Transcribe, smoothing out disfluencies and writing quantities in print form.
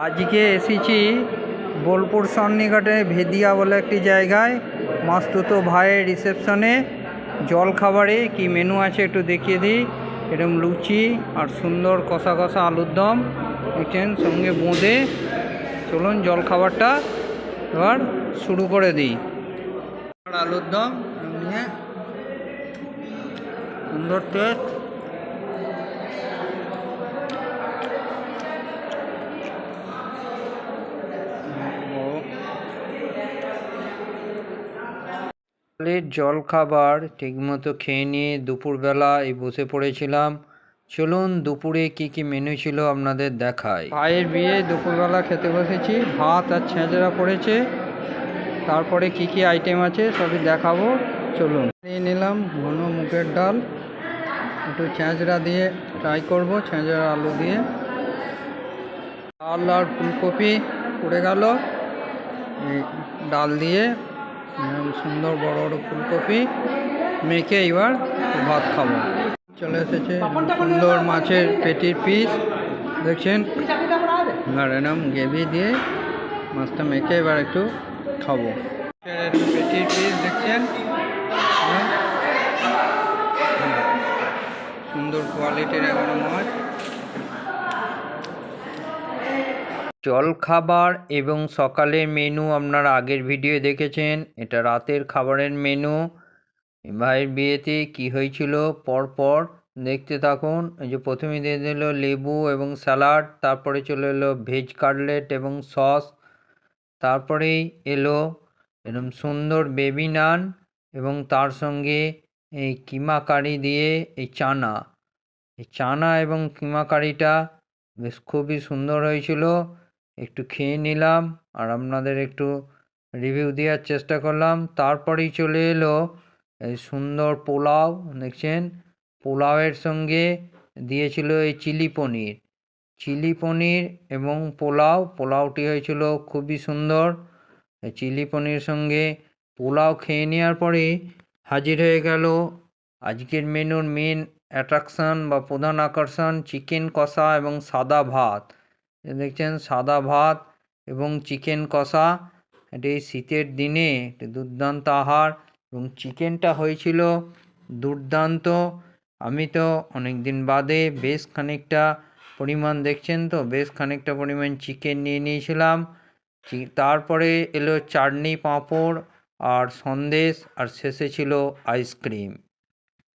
আজকে এসেছি বোলপুর সন্নিকটে ভেদিয়া বলে একটি জায়গায় মাস্তুতো ভাইয়ের রিসেপশনে জলখাবারে কি মেনু আছে একটু দেখিয়ে দিই। এরকম লুচি আর সুন্দর কষা কষা আলুর দম দেখছেন, সঙ্গে বোঁদে। চলুন জলখাবারটা এবার শুরু করে দিই। আলুর দম নিয়ে সুন্দর টেস্ট। সকালের জলখাবার ঠিকমতো খেয়ে নিয়ে দুপুরবেলা বসে পড়েছিলাম। চলুন দুপুরে কি মেনু ছিল আপনাদের দেখাই। ভাইয়ের বিয়ে দুপুরবেলা খেতে বসেছি, ভাত আর ছেঁচড়া পড়েছে। তারপরে কি আইটেম আছে সবই দেখাবো। চলুন নিয়ে নিলাম ঘন মুগের ডাল, একটু ছেঁচড়া দিয়ে ট্রাই করব, ছেঁচড়া আলু দিয়ে। ডাল আর ফুলকপি পড়ে গেল ডাল দিয়ে, সুন্দর বড় বড় ফুলকপি মেখে এবার ভাত খাবো। চলে এসেছে সুন্দর মাছের পেটির পিস দেখছেন, আর এরকম গ্রেভি দিয়ে মাছটা মেখে এবার একটু খাবো। পেটির পিস দেখছেন, সুন্দর কোয়ালিটির এখনো মাছ। জলখাবার এবং সকালের মেনু আপনারা আগের ভিডিও দেখেছেন। এটা রাতের খাবারের মেনু। ভাইয়ের বিয়েতে কি হয়েছিল পরপর দেখতে থাকুন। এই যে প্রথমে দিয়ে দিল লেবু এবং স্যালাড, তারপরে চলে এলো ভেজ কাটলেট এবং সস, তারপরেই এলো এরকম সুন্দর বেবি নান এবং তার সঙ্গে এই কিমা কারি দিয়ে এই চানা এবং কিমা কারিটা বেশ খুবই সুন্দর হয়েছিল। একটু খেয়ে নিলাম আর আপনাদের একটু রিভিউ দেওয়ার চেষ্টা করলাম। তারপরেই চলে এলো এই সুন্দর পোলাও দেখছেন, পোলাওয়ের সঙ্গে দিয়েছিল এই চিলি পনির এবং পোলাওটি হয়েছিল খুবই সুন্দর। চিলি পনির সঙ্গে পোলাও খেয়ে নেওয়ার পরেই হাজির হয়ে গেল আজকের মেনুর মেন অ্যাট্রাকশান বা প্রধান আকর্ষণ, চিকেন কষা এবং সাদা ভাত। দেখছেন সাদা ভাত এবং চিকেন কষা, এটি শীতের দিনে একটি দুর্দান্ত আহার এবং চিকেনটা হয়েছিল দুর্দান্ত। আমি তো অনেক দিন বাদে বেশ খানিকটা পরিমাণ দেখছেন তো বেশ খানিকটা পরিমাণ চিকেন নিয়ে নিয়েছিলাম। তারপরে এলো চাটনি, পাঁপড় আর সন্দেশ, আর শেষে ছিল আইসক্রিম।